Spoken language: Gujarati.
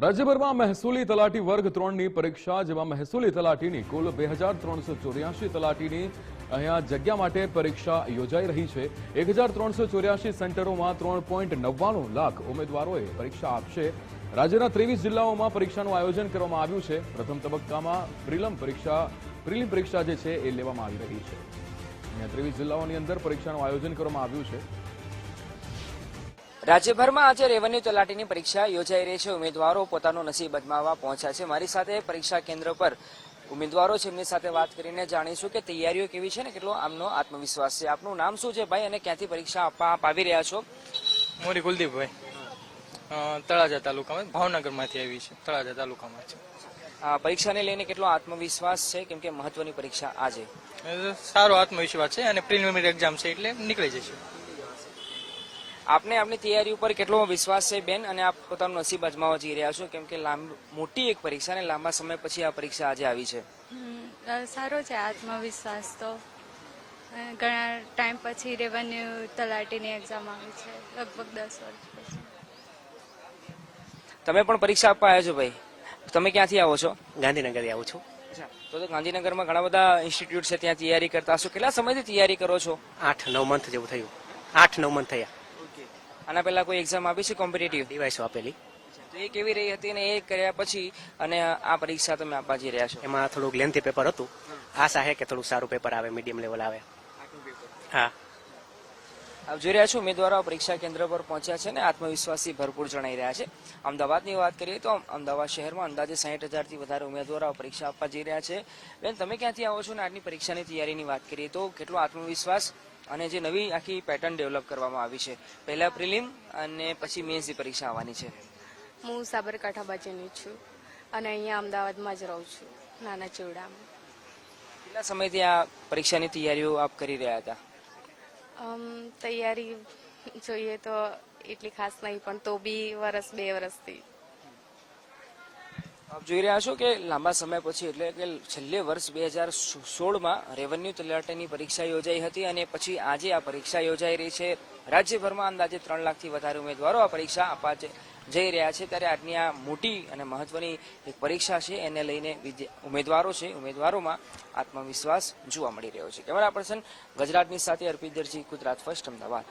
રાજ્યભરમાં મહેસૂલી તલાટી વર્ગ 3ની પરીક્ષા જેમાં મહેસૂલી તલાટીની કુલ 2384 તલાટીની અહીંયા જગ્યા માટે પરીક્ષા યોજાઈ રહી છે। 1384 સેન્ટરોમાં 3.99 લાખ ઉમેદવારોએ પરીક્ષા આપશે। રાજ્યના 23 જિલ્લાઓમાં પરીક્ષાનું આયોજન કરવામાં આવ્યું છે। પ્રથમ તબક્કામાં પ્રિલિમ પરીક્ષા જે છે એ લેવામાં આવી રહી છે। અહીંયા 23 જિલ્લાઓની અંદર પરીક્ષાનું આયોજન કરવામાં આવ્યું છે। રાજ્યભરમાં આજે રેવન્યુ તલાટીની પરીક્ષા યોજાઈ રહી છે। ઉમેદવારો પોતાનું નસીબ અજમાવવા પહોંચ્યા છે। મારી સાથે પરીક્ષા કેન્દ્ર પર ઉમેદવારો છે, એમની સાથે વાત કરીને જાણીશું કે તૈયારીઓ કેવી છે ને કેટલો આમનો આત્મવિશ્વાસ છે। આપનું નામ શું છે ભાઈ, અને ક્યાંથી પરીક્ષા આપવા આપ આવી રહ્યા છો? મોરી કુલદીપભાઈ, તળાજા તાલુકામાં, ભાવનગરમાંથી આવી છે, તળાજા તાલુકામાં છે। પરીક્ષાને લઈને કેટલો આત્મવિશ્વાસ છે, કેમ કે મહત્વની પરીક્ષા આજે? સારો આત્મવિશ્વાસ છે અને પ્રિલિમિનરી એક્ઝામ છે એટલે નીકળી જશે। આપને આપની તૈયારી ઉપર કેટલો વિશ્વાસ છે બેન, અને આપ પોતાનું નસીબ અજમાવવા જઈ રહ્યા છો, કેમ કે મોટી એક પરીક્ષા ને લાંબા સમય પછી આ પરીક્ષા આજે આવી છે? સારો છે આત્મવિશ્વાસ તો। ઘણા ટાઈમ પછી રેવન્યુ તલાટીની એક્ઝામ આવી છે, લગભગ 10 વર્ષ પછી। તમે પણ પરીક્ષા આપવા આવ્યા છો ભાઈ? તમે ક્યાંથી આવો છો? ગાંધીનગરથી આવું છું। તો ગાંધીનગરમાં ઘણા બધા ઇન્સ્ટિટ્યૂટ છે, ત્યાં તૈયારી કરતા હશો। કેટલા સમયથી તૈયારી કરો છો? 8-9 મંથ જેવું થયું, 8-9 મંથ થયા। આના પહેલા કોઈ એક્ઝામ આપી છે કોમ્પિટિટિવ? ડિવાઇસો આપેલી, તો એ કેવી રહી હતી, અને એ કર્યા પછી અને આ પરીક્ષા તમે આપવા જઈ રહ્યા છો? એમાં થોડુંક લેન્થી પેપર હતું। આશા છે કે થોડુંક સારું પેપર આવે, મીડિયમ લેવલ આવે। હા, આપ જોઈ રહ્યા છો ઉમેદવારો પરીક્ષા કેન્દ્ર પર પહોંચ્યા છે ને આત્મવિશ્વાસથી ભરપૂર જણાઈ રહ્યા છે। અમદાવાદની વાત કરીએ તો અમદાવાદ શહેરમાં અંદાજે 60,000થી વધારે ઉમેદવારો પરીક્ષા આપવા જઈ રહ્યા છે। બેન, તમે ક્યાંથી આવો છો ને આજની પરીક્ષાની તૈયારીની વાત કરીએ તો કેટલો આત્મવિશ્વાસ અને જે નવી આખી પેટર્ન ડેવલપ કરવામાં આવી છે, પહેલા પ્રિલિમ અને પછી મેન્સની પરીક્ષા આવવાની છે? હું સાબરકાંઠા બાજુની છું અને અહીંયા અમદાવાદમાં જ રહું છું, નાના ચીવડામાં। કેટલા સમયથી આ પરીક્ષાની તૈયારીઓ આપ કરી રહ્યા હતા? તૈયારી જોઈએ તો એટલી ખાસ નહીં, પણ તો બી 2 વર્ષથી। આપ જોઈ રહ્યા છો કે લાંબા સમય પછી, એટલે કે છેલ્લે વર્ષ 2016માં રેવન્યુ તલાટીની પરીક્ષા યોજાઈ હતી અને પછી આજે આ પરીક્ષા યોજાઈ રહી છે। રાજ્યભરમાં અંદાજે 3 લાખથી વધારે ઉમેદવારો આ પરીક્ષા આપવા જઈ રહ્યા છે, ત્યારે આજની આ મોટી અને મહત્વની એક પરીક્ષા છે, એને લઈને ઉમેદવારોમાં આત્મવિશ્વાસ જોવા મળી રહ્યો છે। કેમેરા પર્સન ગજરાતની સાથે અર્પિત દરજી, ગુજરાત ફર્સ્ટ, અમદાવાદ।